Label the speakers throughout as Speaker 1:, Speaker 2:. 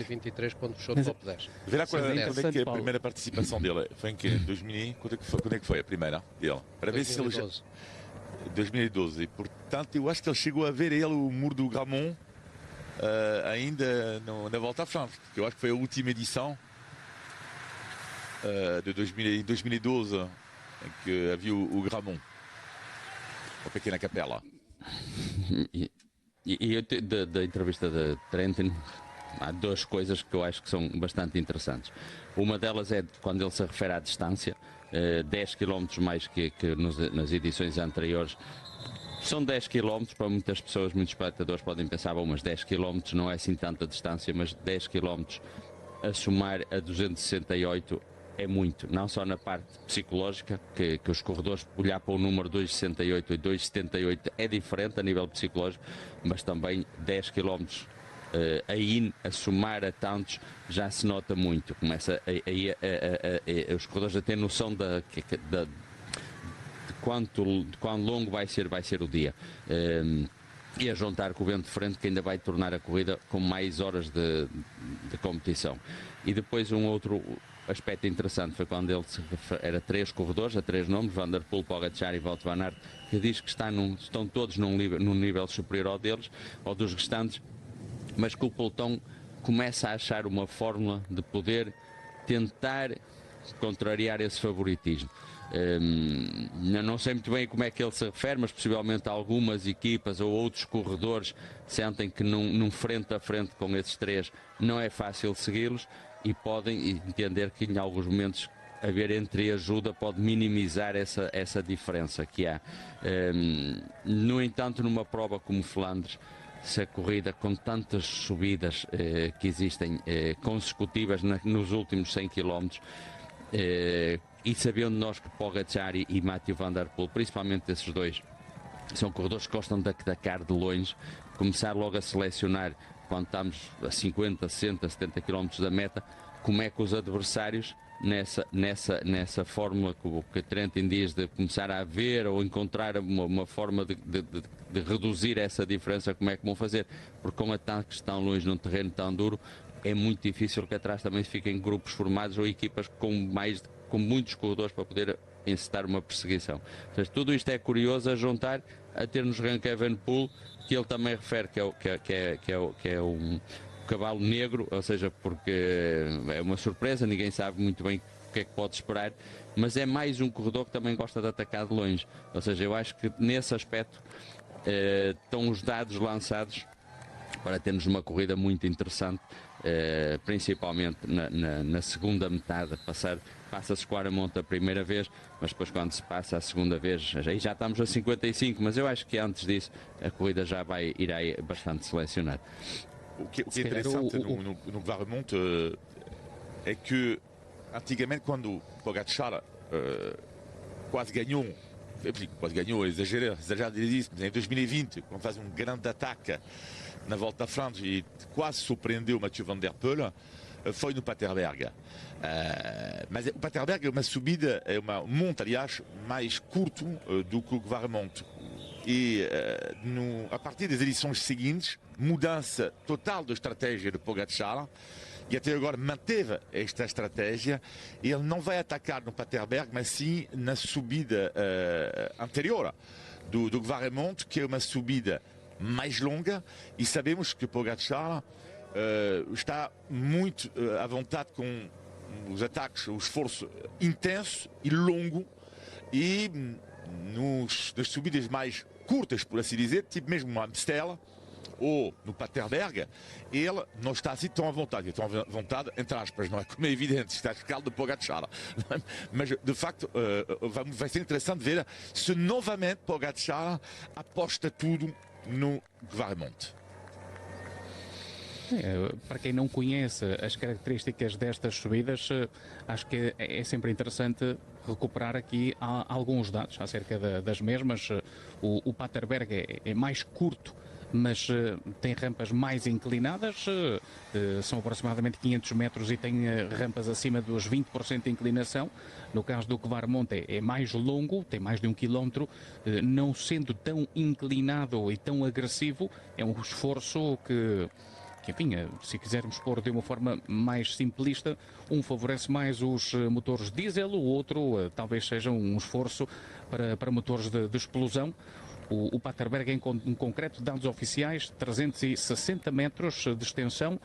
Speaker 1: 2023 quando fechou o top 10.
Speaker 2: Verá quando é que é a primeira participação dele? Foi em que? 2000, quando é que foi a primeira dele? Para ver se ele já... 2012. E, portanto, eu acho que ele chegou a ver ele, o muro do Grammont, ainda na Volta à França. Eu acho que foi a última edição de 2012 em que havia o Grammont, a pequena capela.
Speaker 3: E da entrevista de Trentin, há duas coisas que eu acho que são bastante interessantes. Uma delas é quando ele se refere à distância, 10 km mais que nas edições anteriores. São 10 km, para muitas pessoas, muitos espectadores podem pensar, bom, mas 10 km não é assim tanta distância, mas 10 km a somar a 268 é muito, não só na parte psicológica, que os corredores olhar para o número 268 e 278 é diferente a nível psicológico, mas também 10 km a somar a tantos já se nota muito, começa os corredores a ter noção de quão longo vai ser o dia. E a juntar com o vento de frente, que ainda vai tornar a corrida com mais horas de competição. E depois um outro aspecto interessante foi quando ele era 3 corredores, a 3 nomes, Van der Poel, Pogačar e Wout van Aert, que diz que estão todos num nível superior ao deles, ou dos restantes, mas que o pelotão começa a achar uma fórmula de poder tentar contrariar esse favoritismo. Não sei muito bem como é que ele se refere, mas possivelmente algumas equipas ou outros corredores sentem que num frente a frente com esses 3 não é fácil segui-los e podem entender que em alguns momentos haver entreajuda pode minimizar essa diferença que há. No entanto, numa prova como Flandres, se a corrida com tantas subidas que existem consecutivas nos últimos 100 km, e sabendo nós que Pogačar e Mathieu Van Der Poel, principalmente esses dois, são corredores que gostam de atacar de longe, começar logo a selecionar quando estamos a 50, 60, 70 km da meta, como é que os adversários nessa fórmula que a Trentin diz de começar a ver ou encontrar uma forma de reduzir essa diferença, como é que vão fazer, porque com ataques tão longe num terreno tão duro é muito difícil que atrás também fiquem grupos formados ou equipas com muitos corredores para poder encetar uma perseguição. Portanto, tudo isto é curioso a juntar a termos Remco Evenepoel, que ele também refere que é um cavalo negro, ou seja, porque é uma surpresa, ninguém sabe muito bem o que é que pode esperar, mas é mais um corredor que também gosta de atacar de longe. Ou seja, eu acho que nesse aspecto estão os dados lançados para termos uma corrida muito interessante, principalmente na segunda metade. Passa-se Quaremont a primeira vez, mas depois quando se passa a segunda vez, aí já estamos a 55, mas eu acho que antes disso a corrida já irá bastante selecionar.
Speaker 2: O que é interessante no Quaremont é que antigamente quando Pogačar quase ganhou, exagerado disso, mas em 2020, quando faz um grande ataque na Volta à França e quase surpreendeu Mathieu Van Der Poel, foi no Paterberg. Mas o Paterberg é uma subida, um monte, aliás, mais curto do que o Quaremont. E a partir das edições seguintes, mudança total da estratégia de Pogačar, e até agora manteve esta estratégia. Ele não vai atacar no Paterberg, mas sim na subida anterior do Quaremont, que é uma subida mais longa, e sabemos que Pogačar está muito à vontade com os ataques, o esforço intenso e longo, e nas subidas mais curtas, por assim dizer, tipo mesmo no Amstel ou no Paterberg, ele não está assim tão à vontade. Ele está à vontade, entre aspas, não é? Como é evidente, está a escala de Pogačar. Mas, de facto, vai ser interessante ver se novamente Pogačar aposta tudo no Quaremont.
Speaker 4: Para quem não conhece as características destas subidas, acho que é sempre interessante recuperar aqui alguns dados acerca das mesmas. O Paterberg é mais curto, mas tem rampas mais inclinadas, são aproximadamente 500 metros e tem rampas acima dos 20% de inclinação. No caso do Quaremont é mais longo, tem mais de 1 km, não sendo tão inclinado e tão agressivo, é um esforço que que, enfim, se quisermos pôr de uma forma mais simplista, um favorece mais os motores diesel, o outro talvez seja um esforço para motores de explosão. O Paterberg, em concreto, dados oficiais, 360 metros de extensão,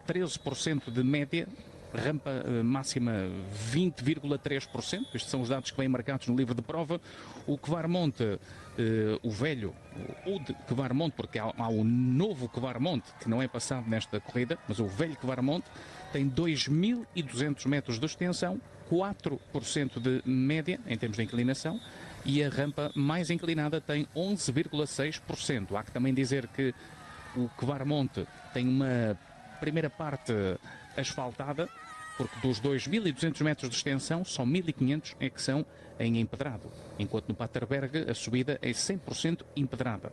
Speaker 4: 13% de média, rampa máxima 20,3%. Estes são os dados que vêm marcados no livro de prova. O Kvarmont, o velho, o de Kvarmont, porque há o novo Kvarmont, que não é passado nesta corrida, mas o velho Kvarmont tem 2.200 metros de extensão, 4% de média em termos de inclinação, e a rampa mais inclinada tem 11,6%. Há que também dizer que o Kvarmont tem uma primeira parte asfaltada, porque dos 2.200 metros de extensão, só 1.500 é que são em empedrado, enquanto no Paterberg a subida é 100% empedrada.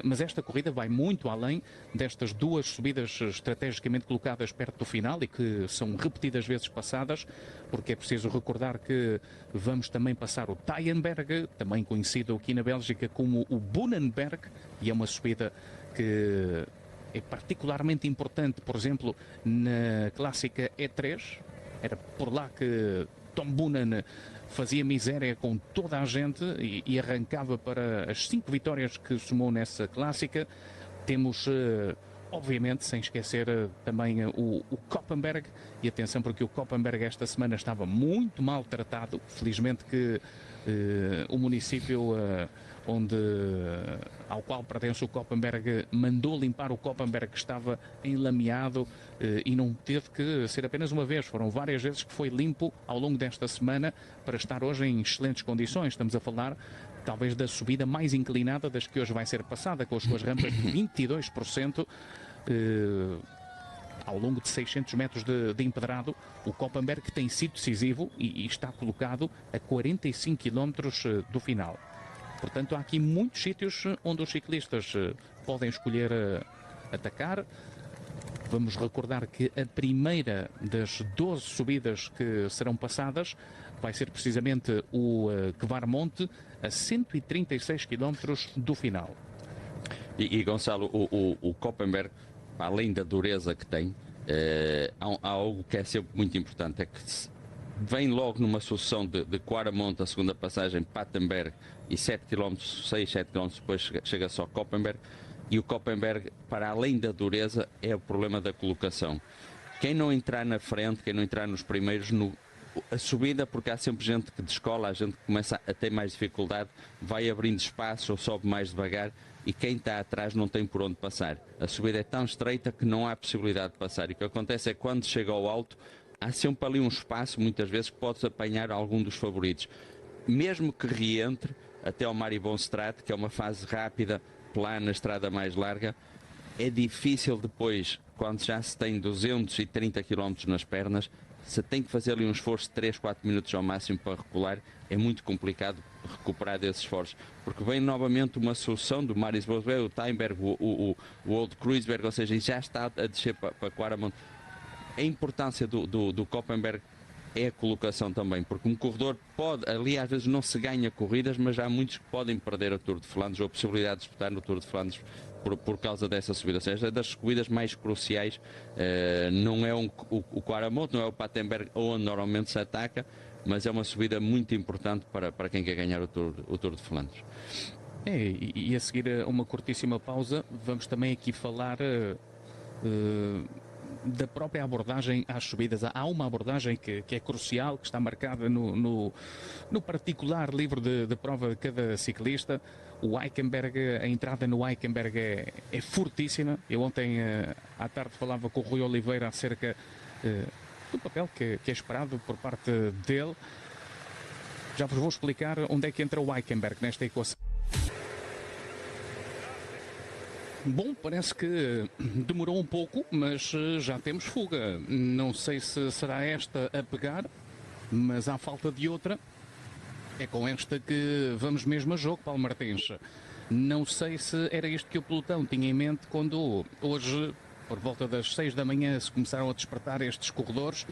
Speaker 4: Mas esta corrida vai muito além destas duas subidas estrategicamente colocadas perto do final e que são repetidas vezes passadas, porque é preciso recordar que vamos também passar o Tyenberg, também conhecido aqui na Bélgica como o Boonenberg, e é uma subida que é particularmente importante, por exemplo, na clássica E3. Era por lá que Tom Boonen fazia miséria com toda a gente e arrancava para as 5 vitórias que somou nessa clássica. Temos, obviamente, sem esquecer também o Koppenberg, e atenção porque o Koppenberg esta semana estava muito mal tratado. Felizmente que o município ao qual pertence o Koppenberg mandou limpar o Koppenberg, que estava enlameado, e não teve que ser apenas uma vez, foram várias vezes que foi limpo ao longo desta semana para estar hoje em excelentes condições. Estamos a falar talvez da subida mais inclinada das que hoje vai ser passada, com as suas rampas de 22%, ao longo de 600 metros de empedrado. O Koppenberg tem sido decisivo e está colocado a 45 km do final. Portanto, há aqui muitos sítios onde os ciclistas podem escolher atacar. Vamos recordar que a primeira das 12 subidas que serão passadas vai ser precisamente o Kvarmont, a 136 km do final.
Speaker 3: E Gonçalo, o Koppenberg, além da dureza que tem, há algo que é sempre muito importante, é que vem logo numa sucessão de Kvarmont, a segunda passagem, Paterberg, e 7 km depois chega só Koppenberg. E o Koppenberg, para além da dureza, é o problema da colocação. Quem não entrar na frente, quem não entrar nos primeiros, a subida, porque há sempre gente que descola, a gente que começa a ter mais dificuldade, vai abrindo espaço ou sobe mais devagar, e quem está atrás não tem por onde passar. A subida é tão estreita que não há possibilidade de passar. E o que acontece é que quando chega ao alto, há sempre ali um espaço, muitas vezes, que podes apanhar algum dos favoritos. Mesmo que reentre até ao Maribonstraat, que é uma fase rápida, plana, estrada mais larga, é difícil depois, quando já se tem 230 km nas pernas, se tem que fazer ali um esforço de 3, 4 minutos ao máximo para recular, é muito complicado recuperar desses esforços, porque vem novamente uma solução do Marisbosberg, o Tyenberg, o Old Kruisberg, ou seja, já está a descer para Kvarmont. A importância do Koppenberg é a colocação também, porque um corredor pode, ali às vezes não se ganha corridas, mas há muitos que podem perder o Tour de Flandres ou a possibilidade de disputar no Tour de Flandres por causa dessa subida. Ou seja, das corridas mais cruciais, não é o Kvarmont, não é o Paterberg onde normalmente se ataca, mas é uma subida muito importante para quem quer ganhar o Tour de Flandres.
Speaker 4: E a seguir a uma curtíssima pausa, vamos também aqui falar da própria abordagem às subidas. Há uma abordagem que é crucial, que está marcada no particular livro de prova de cada ciclista. O Eikenberg, a entrada no Eikenberg é fortíssima. Eu ontem à tarde falava com o Rui Oliveira acerca do papel que é esperado por parte dele. Já vos vou explicar onde é que entra o Eikenberg nesta equação. Bom, parece que demorou um pouco, mas já temos fuga. Não sei se será esta a pegar, mas à falta de outra, é com esta que vamos mesmo a jogo, Paulo Martins. Não sei se era isto que o pelotão tinha em mente quando hoje, por volta das 6 da manhã, se começaram a despertar estes corredores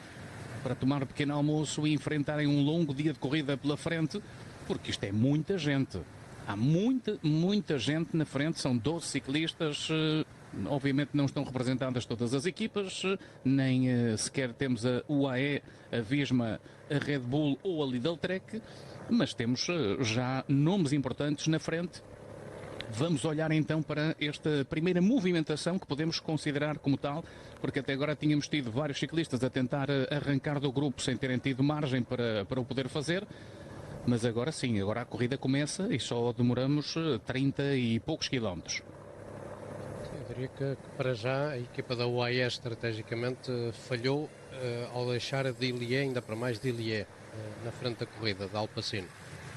Speaker 4: para tomar um pequeno almoço e enfrentarem um longo dia de corrida pela frente, porque isto é muita gente. Há muita gente na frente, são 12 ciclistas, obviamente não estão representadas todas as equipas, nem sequer temos a UAE, a Visma, a Red Bull ou a Lidl Trek, mas temos já nomes importantes na frente. Vamos olhar então para esta primeira movimentação que podemos considerar como tal, porque até agora tínhamos tido vários ciclistas a tentar arrancar do grupo sem terem tido margem para o poder fazer, mas agora sim, agora a corrida começa e só demoramos 30 e poucos quilómetros.
Speaker 1: Eu diria que para já a equipa da UAE estrategicamente falhou ao deixar a Dillier, ainda para mais Dillier, na frente da corrida, da Alpecin.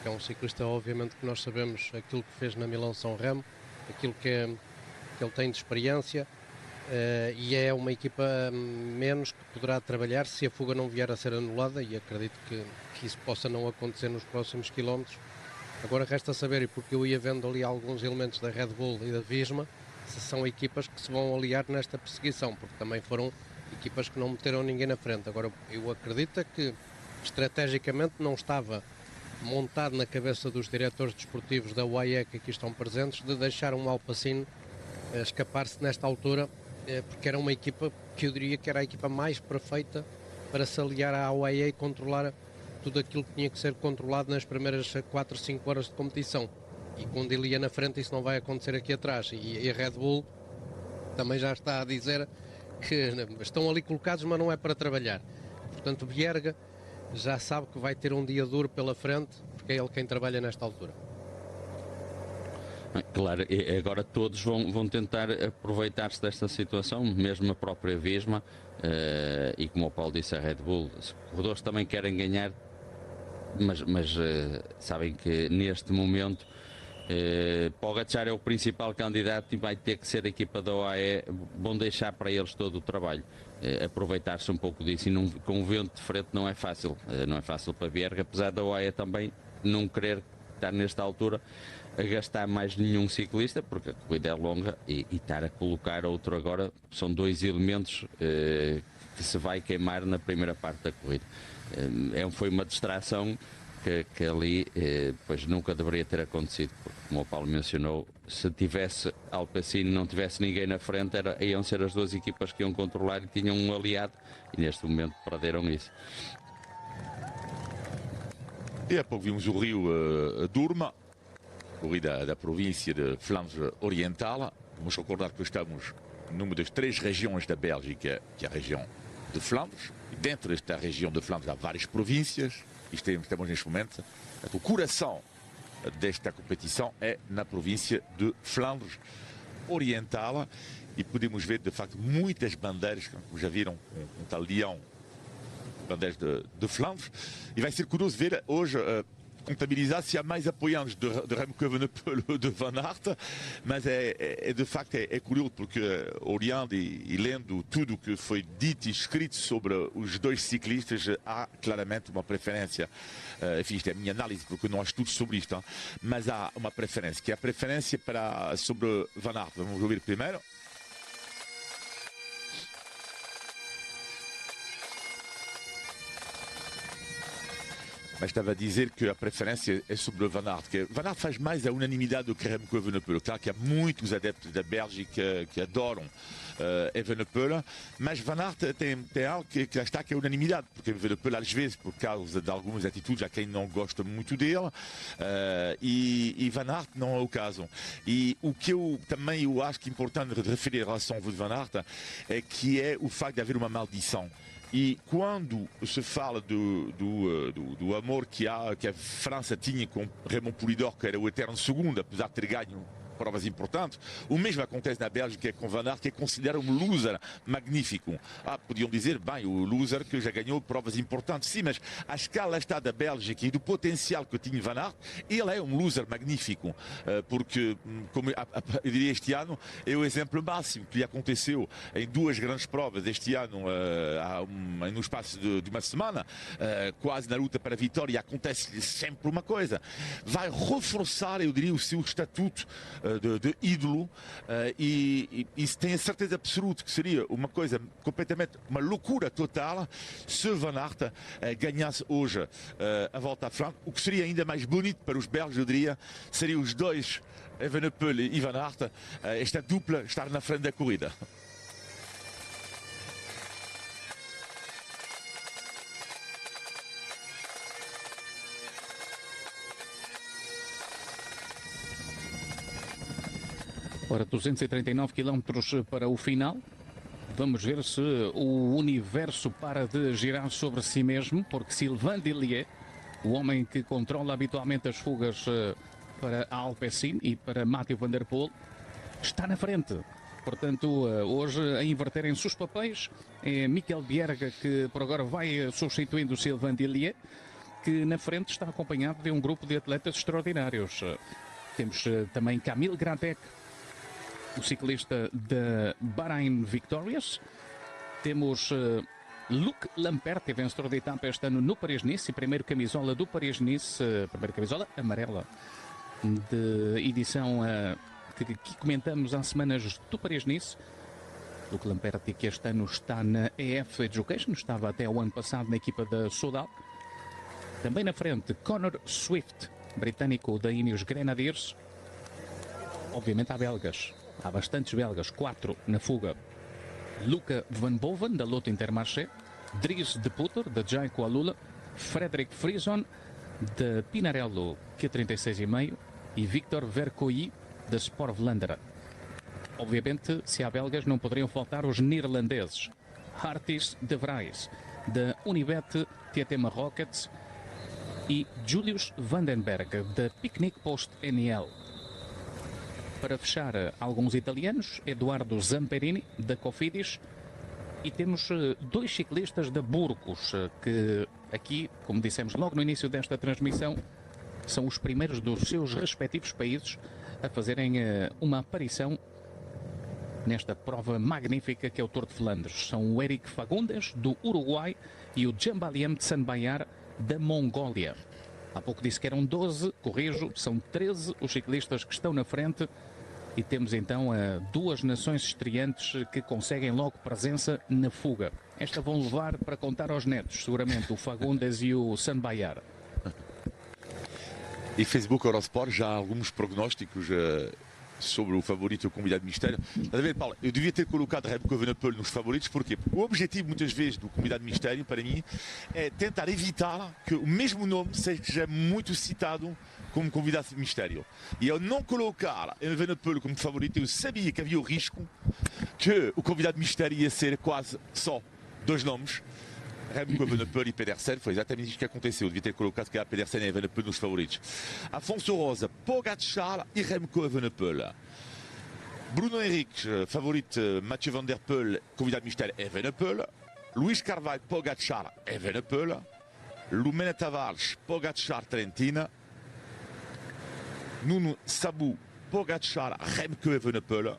Speaker 1: Que é um ciclista, obviamente, que nós sabemos aquilo que fez na Milão-São Remo, aquilo que ele tem de experiência, e é uma equipa menos que poderá trabalhar se a fuga não vier a ser anulada, e acredito que isso possa não acontecer nos próximos quilómetros. Agora resta saber, e porque eu ia vendo ali alguns elementos da Red Bull e da Visma, se são equipas que se vão aliar nesta perseguição, porque também foram equipas que não meteram ninguém na frente. Agora, eu acredito que estrategicamente não estava montado na cabeça dos diretores desportivos da UAE que aqui estão presentes, de deixar um Alpecin escapar-se nesta altura, porque era uma equipa que eu diria que era a equipa mais perfeita para se aliar à UAE e controlar tudo aquilo que tinha que ser controlado nas primeiras 4 ou 5 horas de competição. E com o Dillier na frente isso não vai acontecer aqui atrás. E a Red Bull também já está a dizer que estão ali colocados, mas não é para trabalhar. Portanto, Bjerg já sabe que vai ter um dia duro pela frente, porque é ele quem trabalha nesta altura.
Speaker 3: Claro, e agora todos vão tentar aproveitar-se desta situação, mesmo a própria Visma, e como o Paulo disse, a Red Bull. Os corredores também querem ganhar, mas sabem que neste momento Pogačar é o principal candidato e vai ter que ser a equipa da UAE, vão deixar para eles todo o trabalho. Aproveitar-se um pouco disso, e com o vento de frente não é fácil para Bjerg, apesar da UAE também não querer estar nesta altura a gastar mais nenhum ciclista, porque a corrida é longa, e estar a colocar outro agora, são 2 elementos que se vai queimar na primeira parte da corrida. Foi uma distração que ali pois nunca deveria ter acontecido, porque, como o Paulo mencionou, se tivesse Alpecin e não tivesse ninguém na frente, iam ser as 2 equipas que iam controlar e tinham um aliado, e neste momento perderam isso.
Speaker 2: E há pouco vimos o rio Durma, corrida da província de Flandres Oriental. Vamos recordar que estamos numa das 3 regiões da Bélgica, que é a região de Flandres. E dentro desta região de Flandres há várias províncias. E estamos neste momento, o coração desta competição é na província de Flandres Oriental, e podemos ver de facto muitas bandeiras, como já viram, um tal leão, bandeiras de Flandres, e vai ser curioso ver hoje contabilizar se há mais apoiantes de Remco Evenepoel ou de Van Aert, mas de facto é curioso, porque olhando e lendo tudo o que foi dito e escrito sobre os 2 ciclistas, há claramente uma preferência. Enfim, isto é a minha análise, porque não há estudos sobre isto, mas há uma preferência, que é a preferência sobre Van Aert. Vamos ouvir primeiro. Mas estava a dizer que a preferência é sobre o Van Aert, que Van Aert faz mais a unanimidade do que Remco Evenepoel. Claro que há muitos adeptos da Bélgica que adoram Evenepoel, mas Van Aert tem algo que lá está, que é a unanimidade, porque Evenepoel, às vezes, por causa de algumas atitudes, há quem não gosta muito dele, e Van Aert não é o caso. E o que eu acho que é importante referir em relação ao Van Aert é que é o facto de haver uma maldição. E quando se fala do amor que a França tinha com Raymond Poulidor, que era o eterno segundo, apesar de ter ganho provas importantes, o mesmo acontece na Bélgica com Van Aert, que é considerado um loser magnífico. Podiam dizer, bem, o loser que já ganhou provas importantes. Sim, mas à escala está da Bélgica e do potencial que tinha Van Aert, ele é um loser magnífico, porque, como eu diria, este ano é o exemplo máximo que lhe aconteceu em 2 grandes provas este ano, no espaço de uma semana, quase na luta para a vitória. Acontece-lhe sempre uma coisa, vai reforçar, eu diria, o seu estatuto de ídolo, e tenho a certeza absoluta que seria uma coisa completamente, uma loucura total, se Van Aert ganhasse hoje a Volta à Flandres. O que seria ainda mais bonito para os belgas, eu diria, seria os 2 Evenepoel e Van Aert, esta dupla estar na frente da corrida.
Speaker 4: Ora, 239 quilómetros para o final. Vamos ver se o universo para de girar sobre si mesmo, porque Sylvain Dillier, o homem que controla habitualmente as fugas para a Alpecin e para Mathieu Van Der Poel, está na frente. Portanto, hoje a inverterem-se os papéis, é Mikel Bjerg que por agora vai substituindo o Sylvain Dillier, que na frente está acompanhado de um grupo de atletas extraordinários. Temos também Camille Gratec, o ciclista da Bahrain Victorious. Temos Luc Lampert, que é vencedor de etapa este ano no Paris-Nice e primeiro camisola do Paris-Nice, primeira camisola amarela de edição que comentamos há semanas do Paris-Nice. Luc Lampert, que este ano está na EF Education, estava até o ano passado na equipa da Soudal. Também na frente, Connor Swift, britânico da Ineos Grenadiers. Obviamente há belgas. Há bastantes belgas, 4 na fuga. Luca Van Boven, da Lotto Intermarché. Dries de Putter, da Jayco Alula. Frederick Frison, da Pinarello Q36,5. E Victor Vercoyi, da Sport Vlaanderen. Obviamente, se há belgas, não poderiam faltar os neerlandeses. Hartis de Vries, da Unibet Tietema Rockets. E Julius Vandenberg, da Picnic Post NL. Para fechar, alguns italianos, Eduardo Zamperini, da Cofidis, e temos 2 ciclistas da Burgos, que aqui, como dissemos logo no início desta transmissão, são os primeiros dos seus respectivos países a fazerem uma aparição nesta prova magnífica que é o Tour de Flandres. São o Eric Fagundes, do Uruguai, e o Jambaliem Tsanbayar, da Mongólia. Há pouco disse que eram 12, corrijo, são 13 os ciclistas que estão na frente. E temos então 2 nações estreantes que conseguem logo presença na fuga. Esta vão levar para contar aos netos, seguramente, o Fagundes e o Sanbayar.
Speaker 2: E Facebook Eurosport já há alguns prognósticos sobre o favorito e o convidado de mistério. Estás a ver, Paulo, eu devia ter colocado Remco Evenepoel nos favoritos, porquê? Porque o objetivo, muitas vezes, do convidado de mistério, para mim, é tentar evitar que o mesmo nome seja muito citado como convidado de mistério. E ao não colocar Evenepoel como favorito, eu sabia que havia o risco que o convidado de mistério ia ser quase só 2 nomes. Remco Evenepoel e Pedersen, foi exatamente isso que aconteceu. Eu devia ter colocado que era Pedersen e Evenepoel nos favoritos. Afonso Rosa, Pogacar e Remco Evenepoel. Bruno Henrique, favorito Mathieu Van Der Poel, convidado mistério Evenepoel. Luís Carvalho, Pogacar, Evenepoel. Lumena Tavares, Pogacar, Trentina. Nuno Sabu, Pogacar, Remco Evenepoel.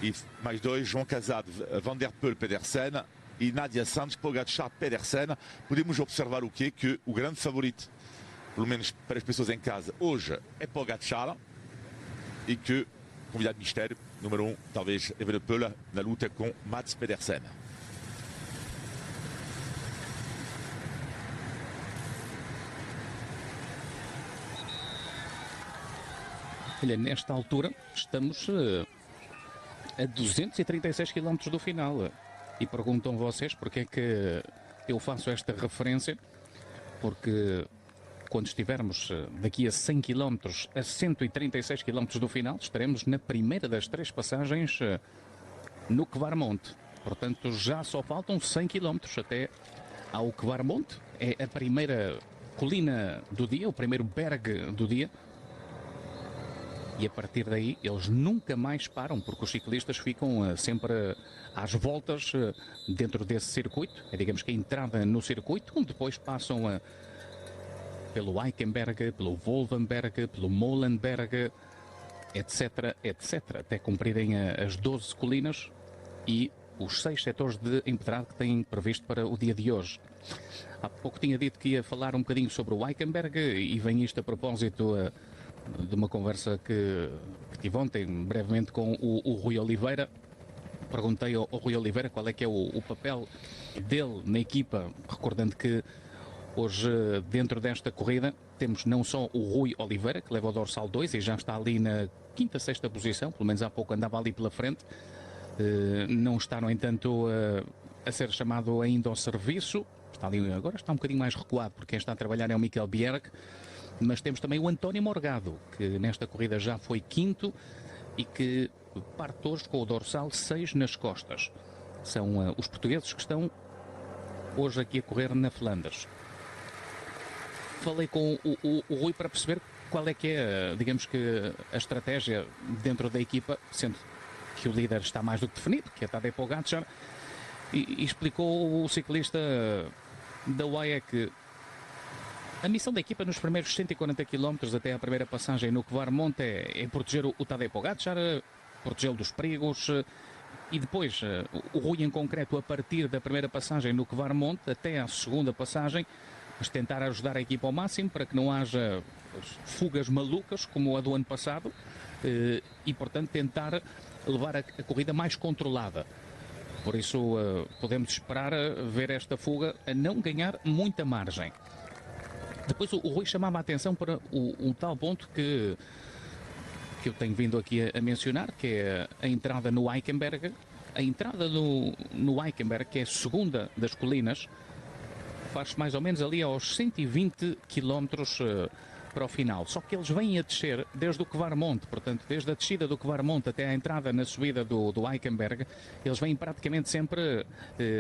Speaker 2: E mais 2, João Casado, Van Der Poel, Pedersen. E Nadia Santos, Pogacar, Pedersen. Podemos observar o quê? Que o grande favorito, pelo menos para as pessoas em casa, hoje é Pogacar. E que o convidado de mistério, número 1, talvez Evenepoel, na luta com Mats Pedersen.
Speaker 4: Olha, nesta altura estamos a 236 km do final. E perguntam vocês porque é que eu faço esta referência. Porque quando estivermos daqui a 100 km a 136 km do final, estaremos na primeira das 3 passagens no Kvarmont. Portanto, já só faltam 100 km até ao Kvarmont. É a primeira colina do dia, o primeiro berg do dia. E a partir daí eles nunca mais param, porque os ciclistas ficam sempre às voltas dentro desse circuito. É, digamos que a entrada no circuito, onde depois passam pelo Eichenberg, pelo Wolvenberg, pelo Molenberg, etc, etc, até cumprirem as 12 colinas e os 6 setores de empedrado que têm previsto para o dia de hoje. Há pouco tinha dito que ia falar um bocadinho sobre o Eichenberg e vem isto a propósito de uma conversa que tive ontem brevemente com o Rui Oliveira. Perguntei ao Rui Oliveira qual é que é o papel dele na equipa, recordando que hoje dentro desta corrida temos não só o Rui Oliveira, que leva o dorsal 2 e já está ali na quinta, sexta posição, pelo menos há pouco andava ali pela frente. Não está, no entanto, a ser chamado ainda ao serviço. Está ali, agora está um bocadinho mais recuado, porque quem está a trabalhar é o Mikel Bjerg. Mas temos também o António Morgado, que nesta corrida já foi quinto e que parte hoje com o dorsal 6 nas costas. São os portugueses que estão hoje aqui a correr na Flandres. Falei com o Rui para perceber qual é que é, digamos que, a estratégia dentro da equipa, sendo que o líder está mais do que definido, que é Tadej Pogačar, e explicou o ciclista da UAE que a missão da equipa nos primeiros 140 km até a primeira passagem no Kvarmont é proteger o Tadej Pogačar, protegê-lo dos perigos, e depois o Rui em concreto a partir da primeira passagem no Kvarmont até à segunda passagem, mas tentar ajudar a equipa ao máximo para que não haja fugas malucas como a do ano passado e portanto tentar levar a corrida mais controlada. Por isso podemos esperar ver esta fuga a não ganhar muita margem. Depois o Rui chamava a atenção para um tal ponto que eu tenho vindo aqui a mencionar, que é a entrada no Eichenberg. A entrada no Eichenberg, que é a segunda das colinas, faz-se mais ou menos ali aos 120 km para o final. Só que eles vêm a descer desde o Kvarmont, portanto, desde a descida do Kvarmont até a entrada na subida do Eichenberg, eles vêm praticamente sempre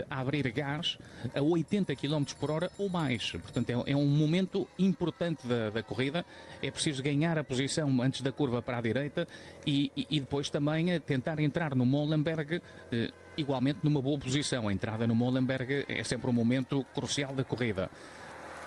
Speaker 4: a abrir gás a 80 km por hora ou mais. Portanto, é um momento importante da corrida. É preciso ganhar a posição antes da curva para a direita e depois também tentar entrar no Molenberg igualmente numa boa posição. A entrada no Molenberg é sempre um momento crucial da corrida.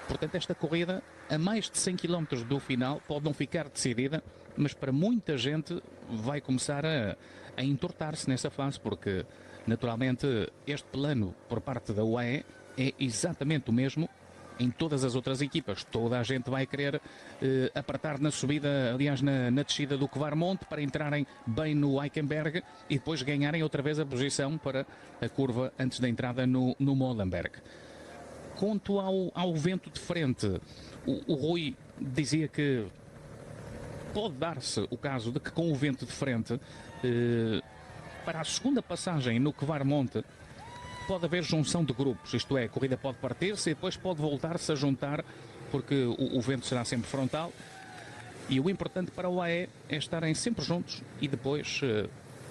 Speaker 4: Portanto, esta corrida, a mais de 100 km do final, pode não ficar decidida, mas para muita gente vai começar a entortar-se nessa fase, porque, naturalmente, este plano por parte da UAE é exatamente o mesmo em todas as outras equipas. Toda a gente vai querer apertar na subida, aliás, na descida do Kvarmont, para entrarem bem no Eichenberg e depois ganharem outra vez a posição para a curva antes da entrada no Molenberg. Quanto ao vento de frente, o Rui dizia que pode dar-se o caso de que com o vento de frente, para a segunda passagem no Kvarmont, pode haver junção de grupos, isto é, a corrida pode partir-se e depois pode voltar-se a juntar, porque o vento será sempre frontal. E o importante para o UAE é estarem sempre juntos e depois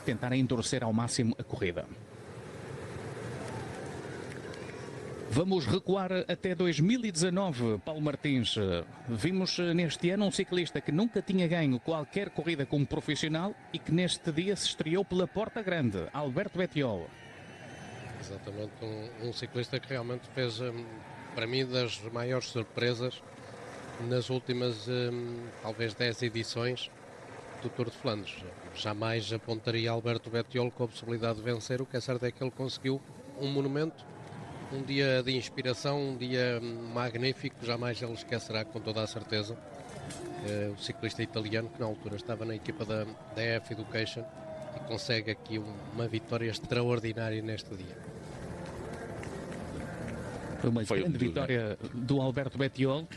Speaker 4: tentarem endurecer ao máximo a corrida. Vamos recuar até 2019, Paulo Martins. Vimos neste ano um ciclista que nunca tinha ganho qualquer corrida como profissional e que neste dia se estreou pela porta grande, Alberto Bettiol.
Speaker 1: Exatamente, um ciclista que realmente fez, para mim, das maiores surpresas nas últimas, talvez, 10 edições do Tour de Flandres. Jamais apontaria Alberto Bettiol com a possibilidade de vencer. O que é certo é que ele conseguiu um monumento, um dia de inspiração, um dia magnífico, jamais ele esquecerá, com toda a certeza. O ciclista italiano, que na altura estava na equipa da EF Education, e consegue aqui uma vitória extraordinária neste dia.
Speaker 4: Foi uma grande vitória do Alberto Bettiol.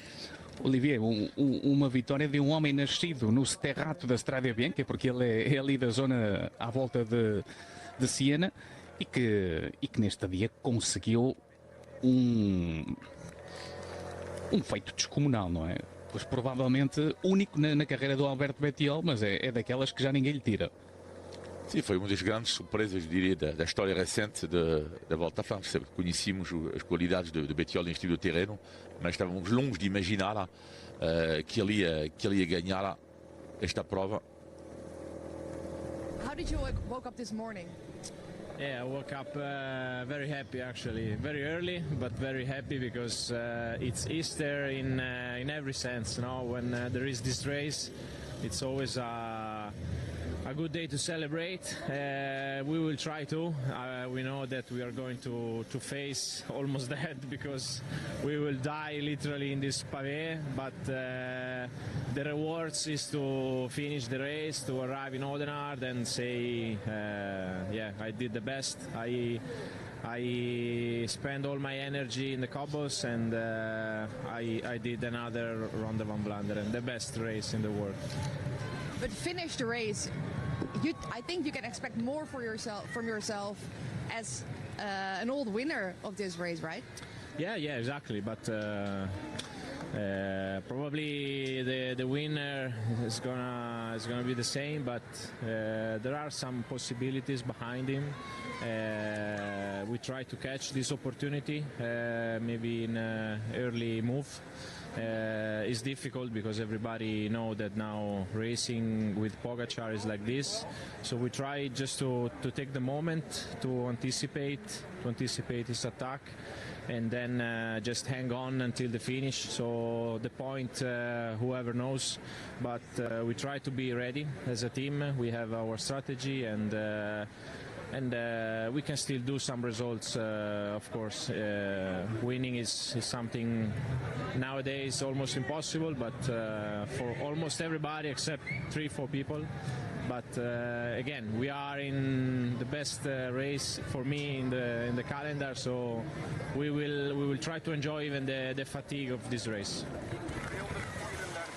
Speaker 4: Olivier, uma vitória de um homem nascido no Sterrato da Strada Bianca, porque ele é ali da zona à volta de Siena, e que neste dia conseguiu um feito descomunal, não é? Pois provavelmente único na carreira do Alberto Bettiol, mas é daquelas que já ninguém lhe tira.
Speaker 2: Sim, foi uma das grandes surpresas, eu diria, da história recente da Volta à França. Conhecíamos as qualidades de Bettiol neste tipo de terreno, mas estávamos longe de imaginar que ele ia ganhar esta prova.
Speaker 5: How did you woke up this morning?
Speaker 6: Yeah, I woke up very happy, actually, very early, but very happy because it's Easter in every sense. You know, when there is this race, it's always a good day to celebrate. We will try to. We know that we are going to face almost dead because we will die literally in this pavé, but the rewards is to finish the race, to arrive in Oudenaarde and say, yeah, I did the best. I spent all my energy in the cobbles, and I did another Ronde van Vlaanderen, the best race in the world.
Speaker 5: But finish the race. I think you can expect more from yourself as an old winner of this race, right?
Speaker 6: Yeah, exactly. But probably the winner is gonna be the same. But there are some possibilities behind him. We try to catch this opportunity, maybe in early move. It's difficult because everybody know that now racing with Pogačar is like this. So we try just to take the moment to anticipate his attack, and then just hang on until the finish. So the point, whoever knows, but we try to be ready as a team. We have our strategy, and we can still do some results, of course. Winning is something nowadays almost impossible, but for almost everybody except 3-4 people. But again, we are in the best race for me in the calendar, so we will try to enjoy even the fatigue of this race.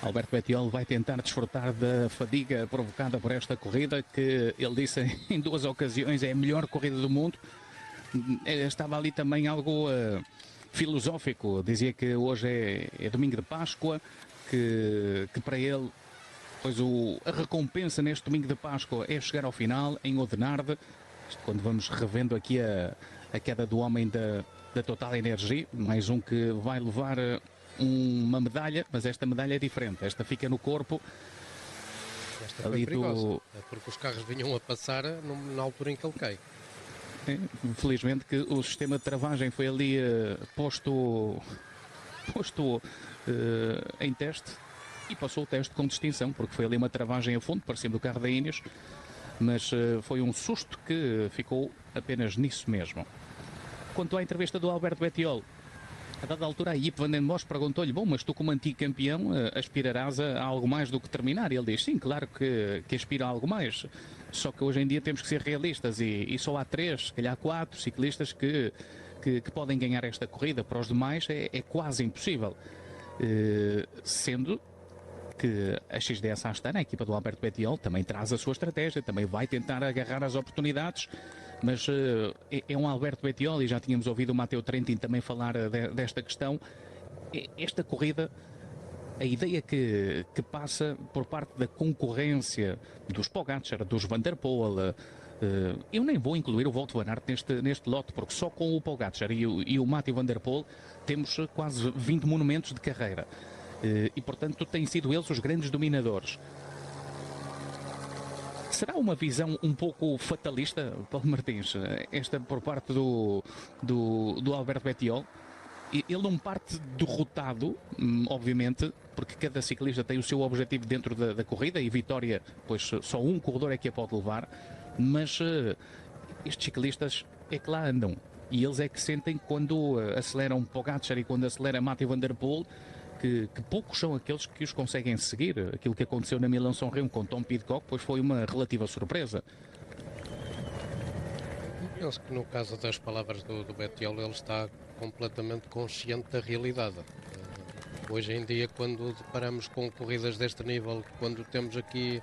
Speaker 4: Alberto Bettiol vai tentar desfrutar da fadiga provocada por esta corrida, que ele disse em 2 ocasiões é a melhor corrida do mundo. Estava ali também algo filosófico, dizia que hoje é domingo de Páscoa, que para ele pois a recompensa neste domingo de Páscoa é chegar ao final em Oudenaarde. Quando vamos revendo aqui a queda do homem da Total Energy, mais um que vai levar uma medalha, mas esta medalha é diferente, esta fica no corpo.
Speaker 1: Esta foi perigosa, porque os carros vinham a passar na altura em que ele cai.
Speaker 4: Felizmente que o sistema de travagem foi ali posto em teste, e passou o teste com distinção, porque foi ali uma travagem a fundo, parecendo o carro da Ineos, mas foi um susto que ficou apenas nisso mesmo. Quanto à entrevista do Alberto Bettiol, a dada altura a Yip van den Bos perguntou-lhe: bom, mas tu como antigo campeão aspirarás a algo mais do que terminar? E ele diz: sim, claro que aspira a algo mais, só que hoje em dia temos que ser realistas e só há 3, se calhar 4 ciclistas que podem ganhar esta corrida. Para os demais é quase impossível, sendo que a XDS Astana, a equipa do Alberto Bettiol, também traz a sua estratégia, também vai tentar agarrar as oportunidades, mas é um Alberto Bettiol, e já tínhamos ouvido o Matteo Trentin também falar desta questão. Esta corrida, a ideia que passa por parte da concorrência dos Pogačar, dos Van der Poel, eu nem vou incluir o Wout van Aert neste lote, porque só com o Pogačar e o Mathieu Van der Poel temos quase 20 monumentos de carreira. E portanto têm sido eles os grandes dominadores. Será uma visão um pouco fatalista, Paulo Martins, esta por parte do Alberto Bettiol? Ele não parte derrotado, obviamente, porque cada ciclista tem o seu objetivo dentro da corrida, e vitória, pois só um corredor é que a pode levar, mas estes ciclistas é que lá andam, e eles é que sentem quando aceleram Pogačar e quando acelera Mathieu Van der Poel, que poucos são aqueles que os conseguem seguir. Aquilo que aconteceu na Milão-São Remo com Tom Pidcock, pois foi uma relativa surpresa.
Speaker 1: Penso que no caso das palavras do Bettiol, ele está completamente consciente da realidade. Hoje em dia, quando deparamos com corridas deste nível, quando temos aqui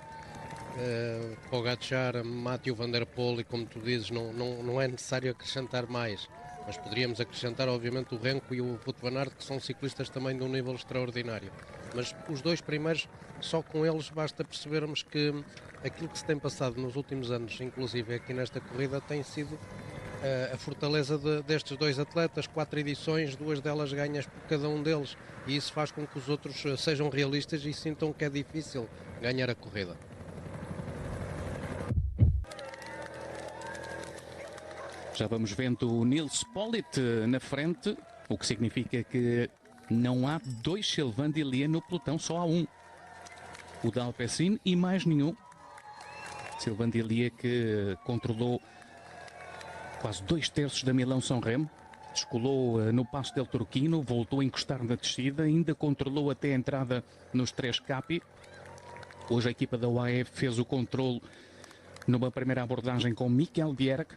Speaker 1: Pogačar, Mathieu Van der Poel, e como tu dizes, não é necessário acrescentar mais. Mas poderíamos acrescentar, obviamente, o Renko e o Wout van Aert, que são ciclistas também de um nível extraordinário. Mas os 2 primeiros, só com eles basta percebermos que aquilo que se tem passado nos últimos anos, inclusive aqui nesta corrida, tem sido a fortaleza destes 2 atletas. 4 edições, 2 delas ganhas por cada um deles. E isso faz com que os outros sejam realistas e sintam que é difícil ganhar a corrida.
Speaker 4: Já vamos vendo o Nils Politt na frente, o que significa que não há 2 Sylvain Dillier no pelotão, só há um. O da Alpecin e mais nenhum. Sylvain Dillier, que controlou quase 2/3 da Milão-São Remo, descolou no Passo del Turquino, voltou a encostar na descida, ainda controlou até a entrada nos 3 Capi. Hoje a equipa da UAE fez o controle numa primeira abordagem com Mikel Bjerg.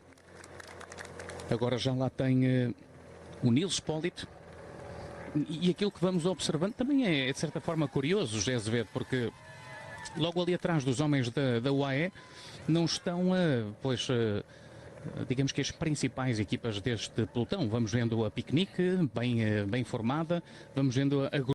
Speaker 4: Agora já lá tem o Nils Politt. E aquilo que vamos observando também é de certa forma curioso, José Azevedo, porque logo ali atrás dos homens da UAE não estão, digamos que as principais equipas deste pelotão. Vamos vendo a Picnic bem formada, vamos vendo a